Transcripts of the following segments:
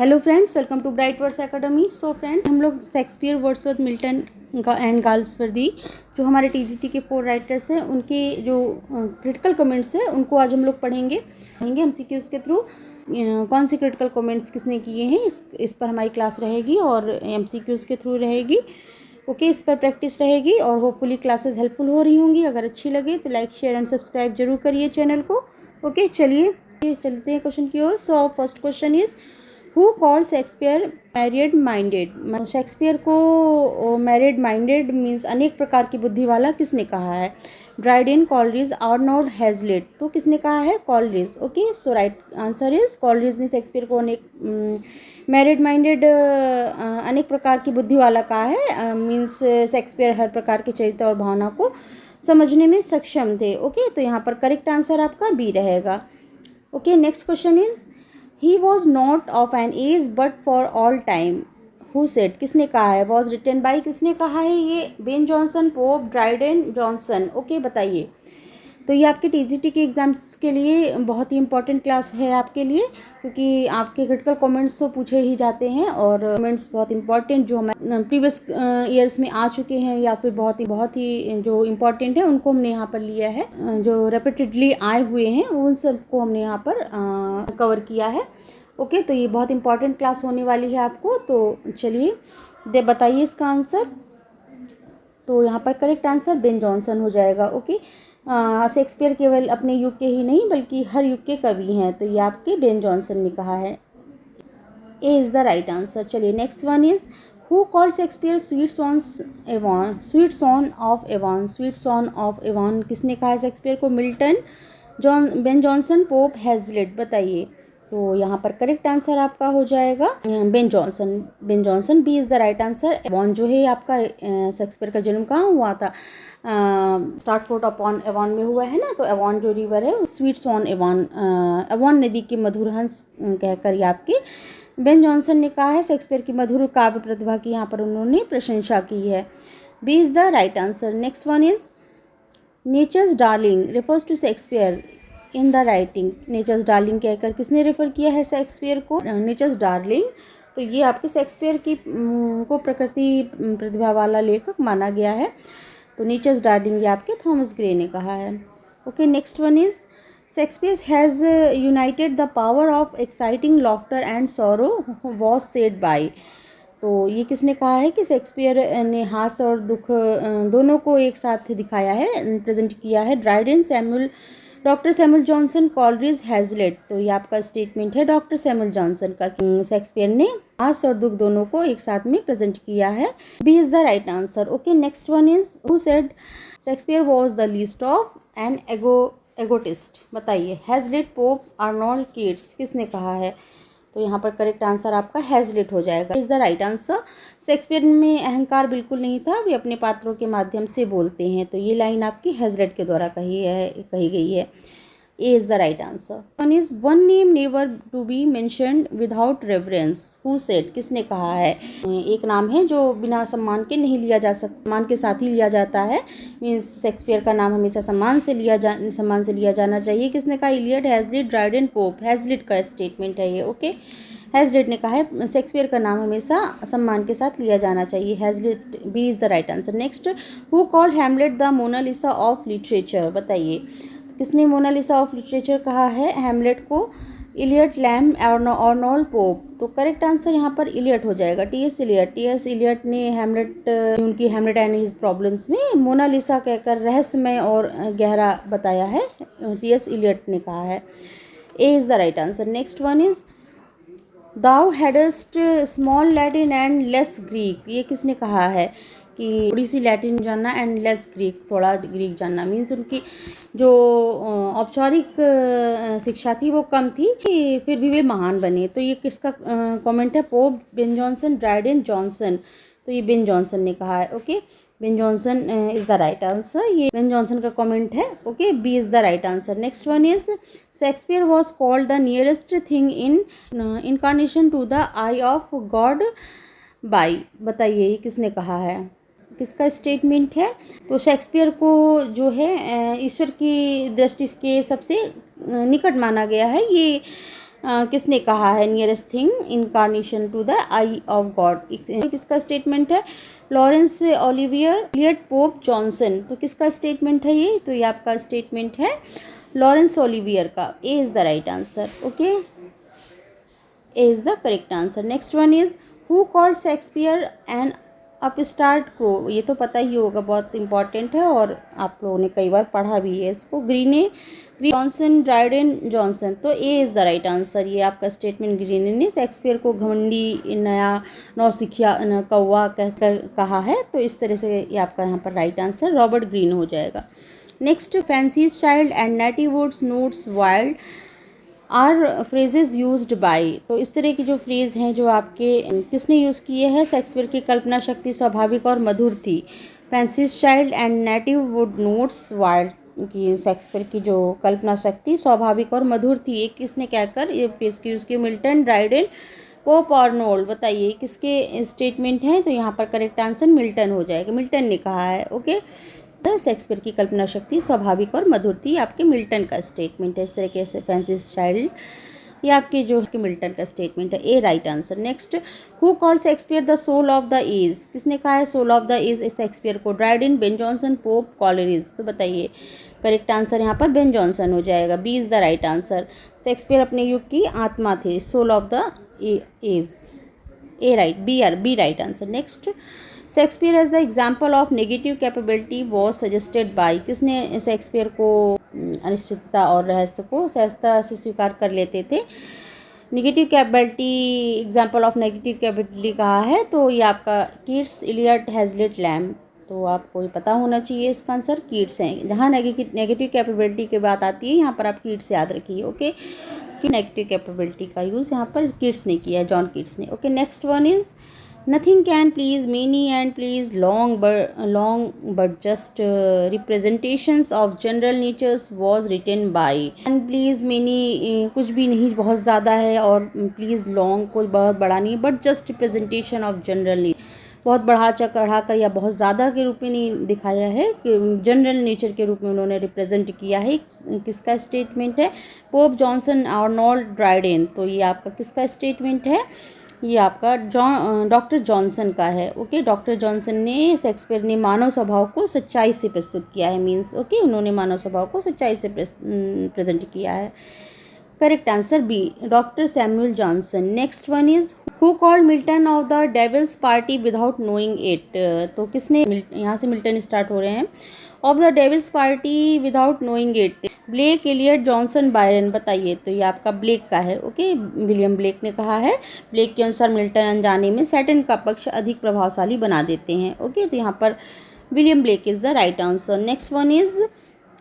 Hello friends, welcome to Bright Words Academy. So friends, हम लोग Shakespeare, Wordsworth, Milton and Galsworthy, जो हमारे TGT के 4 राइटर्स हैं, उनके जो क्रिटिकल कमेंट्स हैं उनको आज हम लोग पढ़ेंगे एमसीक्यूज के थ्रू। कौन से क्रिटिकल कमेंट्स किसने किए हैं इस पर हमारी क्लास रहेगी और एमसीक्यूज के थ्रू रहेगी। ओके, इस पर प्रैक्टिस रहेगी और होपफुली क्लासेस हेल्पफुल हो रही होंगी। अगर अच्छी लगे तो लाइक, शेयर एंड सब्सक्राइब जरूर करिए चैनल को। ओके, चलिए चलते हैं क्वेश्चन की ओर। So first question is, who called Shakespeare myriad minded? Shakespeare को मैरिड माइंडेड मीन्स अनेक प्रकार की बुद्धि वाला किसने कहा है? Dryden, Coleridge, Arnold, Hazlitt. तो किसने कहा है? Coleridge. Okay, so right answer is Coleridge ने शेक्सपियर को अनेक मैरिड माइंडेड अनेक प्रकार की बुद्धि वाला कहा है। मीन्स शेक्सपियर हर प्रकार के चरित्र और भावना को समझने में सक्षम थे। ओके, तो यहाँ पर करेक्ट आंसर आपका बी रहेगा। Okay, next question is, he was not of an age but for all time, who said? किसने कहा है? was written by किसने कहा है? ये Ben Johnson, pope, Dryden, Johnson. Okay, बताइए। तो ये आपके टीजीटी के एग्जाम्स के लिए बहुत ही इंपॉर्टेंट क्लास है आपके लिए, क्योंकि आपके क्रिटिकल कमेंट्स तो पूछे ही जाते हैं और कमेंट्स बहुत इंपॉर्टेंट जो हमारे प्रीवियस ईयर्स में आ चुके हैं या फिर बहुत ही जो इम्पॉर्टेंट है उनको हमने यहाँ पर लिया है। जो रेपिटेडली आए हुए हैं उन सबको हमने यहाँ पर कवर किया है। ओके, तो ये बहुत इंपॉर्टेंट क्लास होने वाली है आपको। तो चलिए बताइए इसका आंसर। तो यहाँ पर करेक्ट आंसर बेन जॉनसन हो जाएगा। ओके, शेक्सपियर केवल अपने युग के ही नहीं बल्कि हर युग के कवि हैं, तो ये आपके बेन जॉनसन ने कहा है। A is the right answer. चलिए next one is, who called Shakespeare sweet swans Avon? Sweet swan of Avon, sweet swan of Avon किसने कहा है शेक्सपियर को? Milton, Ben Johnson, Pope, Hazlitt. बताइए। तो यहाँ पर करेक्ट आंसर आपका हो जाएगा Ben Johnson. Ben Johnson, B is the right answer. Avon जो है आपका शेक्सपियर का जन्म कहाँ हुआ था? स्टार्टफोर्ड अपॉन एवॉन में हुआ है ना। तो एवॉन जो रिवर है, स्वीट्स ऑन एवॉन, एवॉन नदी के मधुर हंस कहकर ये आपके बेन जॉनसन ने कहा है। शेक्सपियर की मधुर काव्य प्रतिभा की यहाँ पर उन्होंने प्रशंसा की है। B is the right answer. Next one is, Nature's darling refers to Shakespeare in the writing. Nature's darling कहकर किसने रेफर किया है शेक्सपियर को? Nature's darling. तो ये आपके शेक्सपियर की को प्रकृति प्रतिभा वाला लेखक माना गया है। तो नेचर्स डार्लिंग ये आपके थॉमस ग्रे ने कहा है। Okay, next one is, Shakespeare has United the power of exciting laughter and sorrow was said bye. तो ये किसने कहा है कि शेक्सपियर ने हास्य और दुख दोनों को एक साथ दिखाया है, प्रेजेंट किया है? Dryden, Samuel, doctor Samuel Johnson, Coleridge, Hazlitt. तो ये आपका स्टेटमेंट है डॉक्टर सैमुअल जॉनसन का, शेक्सपियर ने हास्य और दुख दोनों को एक साथ में प्रेजेंट किया है। B is the right answer. Okay, next one is, who said Shakespeare was the least of an egotist? बताइए। Hazlitt, Pope, Arnold, Keats. किसने कहा है? तो यहाँ पर करेक्ट आंसर आपका हैजलिट हो जाएगा। Is the right answer. Shakespeare में अहंकार बिल्कुल नहीं था, वे अपने पात्रों के माध्यम से बोलते हैं। तो ये लाइन आपकी हैजलिट के द्वारा कही गई है। A is the right answer. One is, one name never to be mentioned without reference, who said? किसने कहा है? एक नाम है जो बिना सम्मान के नहीं लिया जा सकता, सम्मान के साथ ही लिया जाता है। मीन्स शेक्सपियर का नाम हमेशा सम्मान से लिया जाना चाहिए। किसने कहा? Eliot, Hazlitt, Dryden, Pope. Hazlitt का स्टेटमेंट है ये। ओके, हैजलिट ने कहा है शेक्सपियर का नाम हमेशा सम्मान के साथ लिया जाना चाहिए। Hazlitt, B is the right answer. Next, who called Hamlet the Mona Lisa of literature? बताइए। किसने मोनालिसा ऑफ लिटरेचर कहा है हैमलेट को? Eliot, Lamb, Arnold, Pope. तो करेक्ट आंसर यहाँ पर इलियट हो जाएगा। टी.एस. इलियट ने हैमलेट, उनकी हैमलेट एंड हिज प्रॉब्लम्स में मोनालिसा कहकर रहस्यमय और गहरा बताया है। टी.एस. इलियट ने कहा है। A is the right answer. Next one is, thou hadst small Latin and less Greek. ये किसने कहा है कि थोड़ी सी लैटिन जानना एंड लेस ग्रीक, थोड़ा ग्रीक जानना? मीन्स उनकी जो औपचारिक शिक्षा थी वो कम थी कि फिर भी वे महान बने। तो ये किसका कमेंट है? Pope, Ben Jonson, Dryden, Johnson. तो ये बेन जॉनसन ने कहा है। Okay, Ben Jonson is the right answer. ये बेन जॉनसन का कमेंट है। Okay, B is the right answer. Next one is, Shakespeare was called the nearest thing in incarnation to the eye of God by. बताइए ये किसने कहा है? किसका statement है? तो शेक्सपियर को जो है ईश्वर की दृष्टि के सबसे निकट माना गया है। ये किसने कहा है nearest thing incarnation to the eye of God, किसका स्टेटमेंट है? Laurence Olivier Eliot Pope Johnson. तो किसका स्टेटमेंट है ये? तो ये आपका स्टेटमेंट है लॉरेंस ओलिवियर का। ए is the right answer. Okay, A is the correct answer. Next one is who called Shakespeare an upstart crow? ये तो पता ही होगा, बहुत इंपॉर्टेंट है और आप लोगों ने कई बार पढ़ा भी है इसको। Greene, Johnson, Dryden, Johnson. तो ए इज़ द राइट आंसर। ये आपका स्टेटमेंट ग्रीने ने शेक्सपियर को घमंडी, नया, नौसिखिया, कौवा कहकर कहा है। तो इस तरह से ये आपका यहाँ पर राइट आंसर रॉबर्ट ग्रीन हो जाएगा। Next, fancy's child and native woods notes wild are phrases used by. तो इस तरह की जो फ्रेज हैं जो आपके किसने यूज़ किए हैं? शेक्सपियर की कल्पना शक्ति स्वाभाविक और मधुर थी। Fancies child and native would notes wild की शेक्सपियर की जो कल्पना शक्ति स्वाभाविक और मधुर थी, ये किसने कहकर ये फ्रेज की यूज़ की? मिल्टन, ड्राइडेन, पोप और नोल्ड। बताइए किसके स्टेटमेंट हैं? तो यहाँ पर करेक्ट आंसर मिल्टन हो जाएगा। मिल्टन ने कहा है। ओके, शेक्सपियर की कल्पना शक्ति स्वाभाविक और मधुर थी, आपके मिल्टन का स्टेटमेंट है। इस तरीके से फैंसीज चाइल्ड ये आपके जो मिल्टन का स्टेटमेंट है। A right answer. Next, who called Shakespeare the soul of the age? किसने कहा है soul of the age Shakespeare को? Dryden, Ben Johnson, Pope, Coleridge. तो बताइए करेक्ट आंसर यहाँ पर बेन जॉनसन हो जाएगा। B is the right answer. शेक्सपियर अपने युग की आत्मा थे, soul of the age. A right, B right answer. Next, Shakespeare as the example of negative capability was suggested by. किसने शेक्सपियर को अनिश्चितता और रहस्य को सहजता से स्वीकार कर लेते थे? Negative capability, example of negative capability कहा है तो ये आपका कीट्स, इलियट, हैजलिट, लैम्ब। तो आपको ये पता होना चाहिए इसका आंसर कीट्स हैं। जहाँ नेगेटिव कैपेबिलिटी की बात आती है यहाँ पर आप कीट्स याद रखिए। ओके, कि नेगेटिव कैपेबिलिटी का यूज़ यहाँ पर कीट्स ने किया है, जॉन कीट्स ने। Okay, next one is nothing can please many and please long but just representations of general natures was written by। and please many कुछ भी नहीं बहुत ज़्यादा है और please long कोई बहुत बड़ा नहीं, but just representation of general nature बहुत बढ़ा चढ़ा कर या बहुत ज़्यादा के रूप में नहीं दिखाया है, जनरल नेचर के रूप में उन्होंने रिप्रेजेंट किया है। किसका स्टेटमेंट है? Pope Johnson, Arnold, Dryden. तो ये आपका किसका स्टेटमेंट है? ये आपका डॉक्टर जॉनसन का है। ओके, डॉक्टर जॉनसन ने शेक्सपियर ने मानव स्वभाव को सच्चाई से प्रस्तुत किया है, मीन्स ओके उन्होंने मानव स्वभाव को सच्चाई से प्रेजेंट किया है। Correct answer B, doctor Samuel Johnson. Next one is who called Milton of the devil's party without knowing it. तो किसने, यहाँ से मिल्टन स्टार्ट हो रहे हैं। Of the devil's party without knowing it, Blake, Eliot, Johnson, Byron. बताइए तो ये आपका ब्लेक का है। ओके, विलियम ब्लेक ने कहा है। ब्लेक के अनुसार मिल्टन अनजाने में सैटर्न का पक्ष अधिक प्रभावशाली बना देते हैं। ओके, तो यहाँ पर William Blake is the right answer. Next one is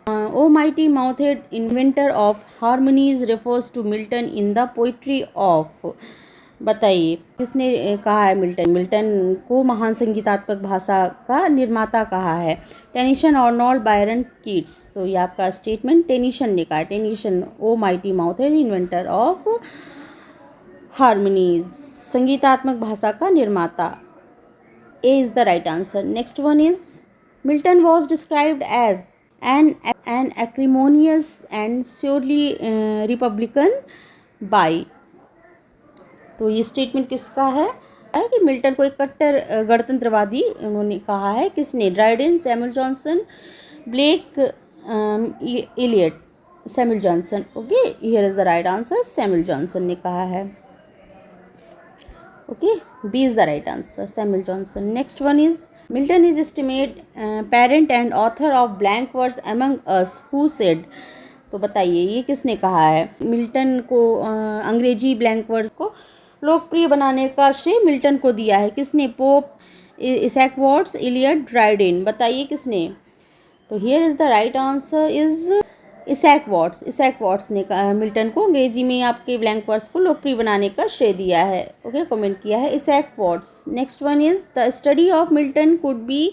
O mighty mouthed inventor of harmonies refers to Milton in the poetry of. बताइए किसने कहा है मिल्टन को महान संगीतात्मक भाषा का निर्माता कहा है? Tennyson, Arnold, Byron, Keats. तो ये आपका स्टेटमेंट टेनिसन ने कहा है। टेनिसन ओ माइटी माउथ है इन्वेंटर ऑफ हार्मोनीज, संगीतात्मक भाषा का निर्माता। A is the right answer. Next one is Milton was described as an acrimonious and surely republican by. तो ये स्टेटमेंट किसका है कि मिल्टन को एक कट्टर गणतंत्रवादी उन्होंने कहा है। किसने? Dryden, Samuel Johnson, Blake, Eliot, Samuel Johnson. Okay, here is the right answer, Samuel Johnson ने कहा है। Okay, B is the right answer, Samuel Johnson. Next one is Milton is estimate parent and author of blank words among us who said. तो बताइए ये किसने कहा है? Milton को अंग्रेजी ब्लैंक वर्ड्स को लोकप्रिय बनाने का श्रेय मिल्टन को दिया है। किसने? Pope, Isaac Watts, Eliot, Dryden. बताइए किसने? तो here is the right answer is Isaac Watts ने मिल्टन को अंग्रेजी में आपके ब्लैंक वर्ड्स को लोकप्रिय बनाने का श्रेय दिया है। ओके, कमेंट किया है Isaac Watts. Next one is the study of Milton could be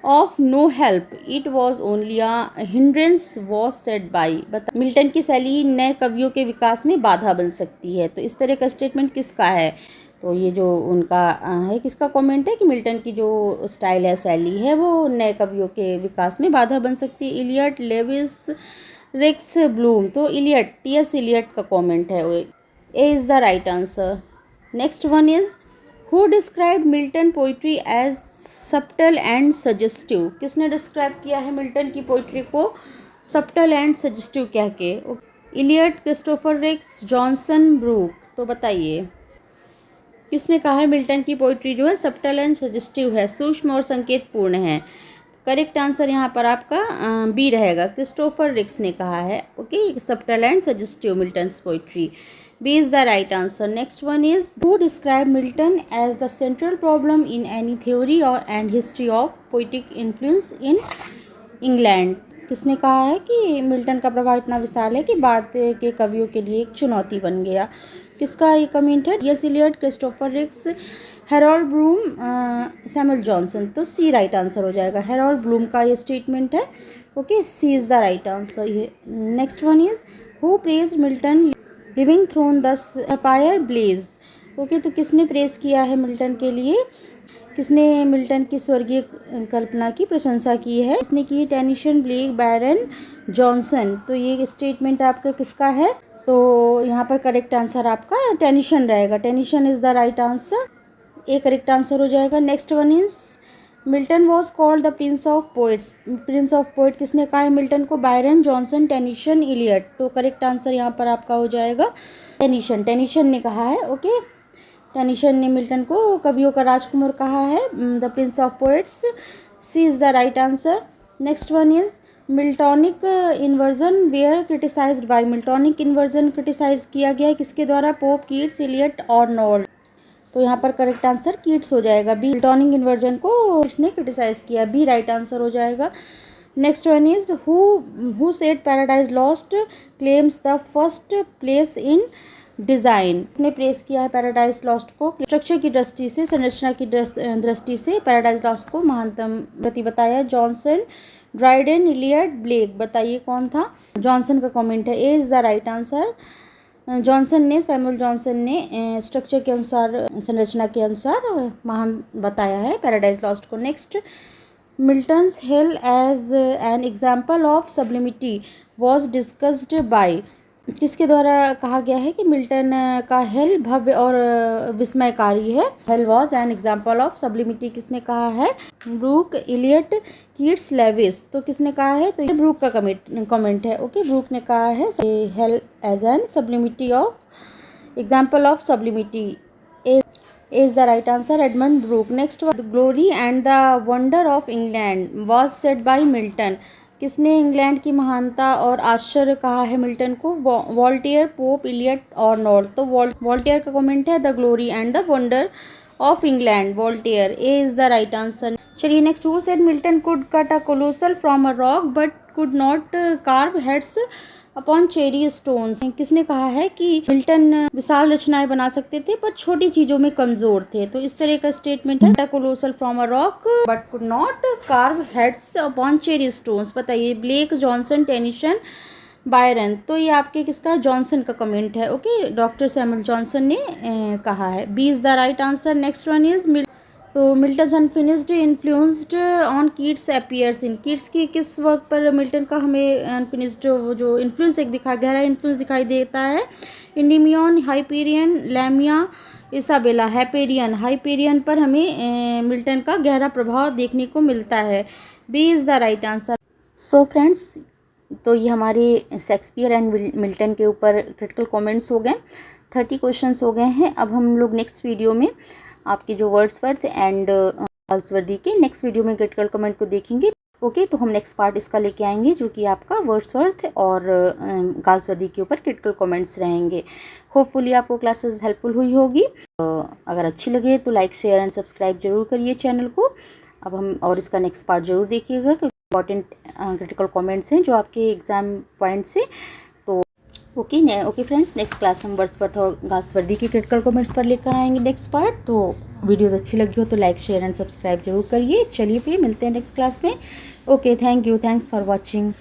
of no help, it was only a hindrance was said by. Milton की शैली नए कवियों के विकास में बाधा बन सकती है। तो इस तरह का स्टेटमेंट किसका है? तो ये जो उनका है, किसका कमेंट है कि मिल्टन की जो स्टाइल है, शैली है, वो नए कवियों के विकास में बाधा बन सकती है। Eliot, Lewis, Rex, Bloom. तो इलियट, टी.एस. इलियट का कमेंट है। A is the right answer. Next one is, who described Milton poetry as subtle and suggestive? किसने डिस्क्राइब किया है मिल्टन की पोइट्री को सबटल एंड सजेस्टिव कह के? इलियट, क्रिस्टोफर रिक्स, जॉनसन, ब्रूक। तो बताइए किसने कहा है मिल्टन की पोइट्री जो है सबटल एंड सजेस्टिव है, सूक्ष्म और संकेतपूर्ण है? करेक्ट आंसर यहाँ पर आपका बी रहेगा, क्रिस्टोफर रिक्स ने कहा है। Okay, subtle and suggestive Milton's poetry, B is the right answer. Next one is, who describe Milton as the central problem in any theory और and history of poetic influence in England? किसने कहा है कि Milton का प्रभाव इतना विशाल है कि बाद के कवियों के लिए एक चुनौती बन गया? किसका ये कमेंट है? यस इलियट, क्रिस्टोफर रिक्स, हेरोल्ड ब्लूम, सैमुअल जॉनसन। तो सी राइट आंसर हो जाएगा, हेरोल्ड ब्लूम का ये स्टेटमेंट है। Okay, C is the right answer. ये next one is, who praise Milton living throne the fire blaze? Okay, तो किसने प्रेज किया है मिल्टन के लिए? किसने मिल्टन की स्वर्गीय कल्पना की प्रशंसा की है? किसने की? Tennyson, Blake, Byron, Johnson. तो ये स्टेटमेंट आपका किसका है? तो यहाँ पर करेक्ट आंसर आपका टेनिसन रहेगा, Tennyson is the right answer, A correct answer हो जाएगा। Next one is, Milton was called the prince of poets? Prince of poet किसने कहा है मिल्टन को? Byron, Johnson, Tennyson, Eliot. तो करेक्ट आंसर यहाँ पर आपका हो जाएगा टेनिसन, टेनिसन ने कहा है। ओके, टेनिसन ने मिल्टन को कवियों का राजकुमार कहा है, the prince of poets, C is the right answer. Next one is, Miltonic inversion were criticised by? Miltonic inversion criticise किया गया है किसके द्वारा? पोप, कीट्स, इलियट और नॉल्ड। तो यहाँ पर करेक्ट आंसर कीट्स हो जाएगा, बी। मिल्टॉनिक इन्वर्जन को कीट्स ने क्रिटिसाइज किया, बी राइट आंसर हो जाएगा। Next one is, who said paradise lost claims the first place in design? ने प्रेस किया है पैराडाइज लॉस्ट को? स्ट्रक्चर की दृष्टि से, संरचना की दृष्टि से पैराडाइज लॉस्ट को महानतम गति बताया जॉनसन, ड्राइडन, इलियट, ब्लेक। बताइए कौन था? जॉनसन का कमेंट है, A is the right answer. Johnson ने, सैमुअल जॉनसन ने स्ट्रक्चर के अनुसार, संरचना के अनुसार महान बताया है पैराडाइज लॉस्ट को। Next, Milton's hell as an example of sublimity was discussed by? किसके द्वारा कहा गया है कि मिल्टन का हेल भव्य और विस्मयकारी है? Hell was an example of sublimity किसने कहा है? Burke, Eliot, Keats, Lewis. तो किसने कहा है? तो ये ब्रूक का कमेंट है। ओके, ब्रूक ने कहा है hell as an sublimity of example of sublimity, is the right answer, Edmund Burke. Next, glory and the wonder of England was said by Milton? किसने इंग्लैंड की महानता और आश्चर्य कहा है मिल्टन को? वॉल्टेयर, पोप, इलियट और नॉल्ड। तो वॉल्टेयर का कमेंट है, the glory and the wonder of England, Voltaire, A is the right answer. चलिए next, who said Milton could cut a colossal from a rock but could not carve heads upon cherry stones? किसने कहा है कि Milton विशाल रचनाएं बना सकते थे पर छोटी चीजों में कमजोर थे? तो इस तरह का स्टेटमेंट है, colossal from a rock but could not carve heads upon cherry stones. बताइए, ब्लेक, जॉनसन, टेनिसन, बायरन। तो ये आपके किसका है? जॉनसन का कमेंट है। ओके, डॉक्टर सैमुअल जॉनसन ने कहा है, B is the right answer. Next one is, तो Milton's unfinished influenced on Keats appears in? Keats की किस वर्क पर मिल्टन का हमें अनफिनिश्ड जो इन्फ्लुएंस एक गहरा इन्फ्लुएंस दिखाई देता है? इंडिमियन, हाइपेरियन, लैमिया, इसाबेला। हाइपेरियन पर हमें मिल्टन का गहरा प्रभाव देखने को मिलता है, B is the right answer. So friends, तो ये हमारे शेक्सपियर एंड मिल्टन के ऊपर क्रिटिकल कमेंट्स हो गए, 30 क्वेश्चंस हो गए हैं। अब हम लोग नेक्स्ट वीडियो में आपके जो वर्ड्सवर्थ एंड गाल्सवर्दी के नेक्स्ट वीडियो में क्रिटिकल कमेंट को देखेंगे। ओके, तो हम नेक्स्ट पार्ट इसका लेके आएंगे जो कि आपका वर्ड्सवर्थ और गाल्सवर्दी के ऊपर क्रिटिकल कमेंट्स रहेंगे। होपफुली आपको क्लासेस हेल्पफुल हुई होगी। अगर अच्छी लगे तो लाइक, शेयर एंड सब्सक्राइब जरूर करिए चैनल को। अब हम और इसका नेक्स्ट पार्ट जरूर देखिएगा क्योंकि इंपॉर्टेंट क्रिटिकल कमेंट्स हैं जो आपके एग्जाम पॉइंट से। तो ओके फ्रेंड्स, नेक्स्ट क्लास हम वर्ड्सवर्थ और गाल्सवर्दी की क्रिटिकल कमेंट्स पर लेकर आएंगे नेक्स्ट पार्ट। तो वीडियोस अच्छी लगी हो तो लाइक, शेयर एंड सब्सक्राइब जरूर करिए। चलिए फिर मिलते हैं नेक्स्ट क्लास में। Okay, thank you, thanks for watching.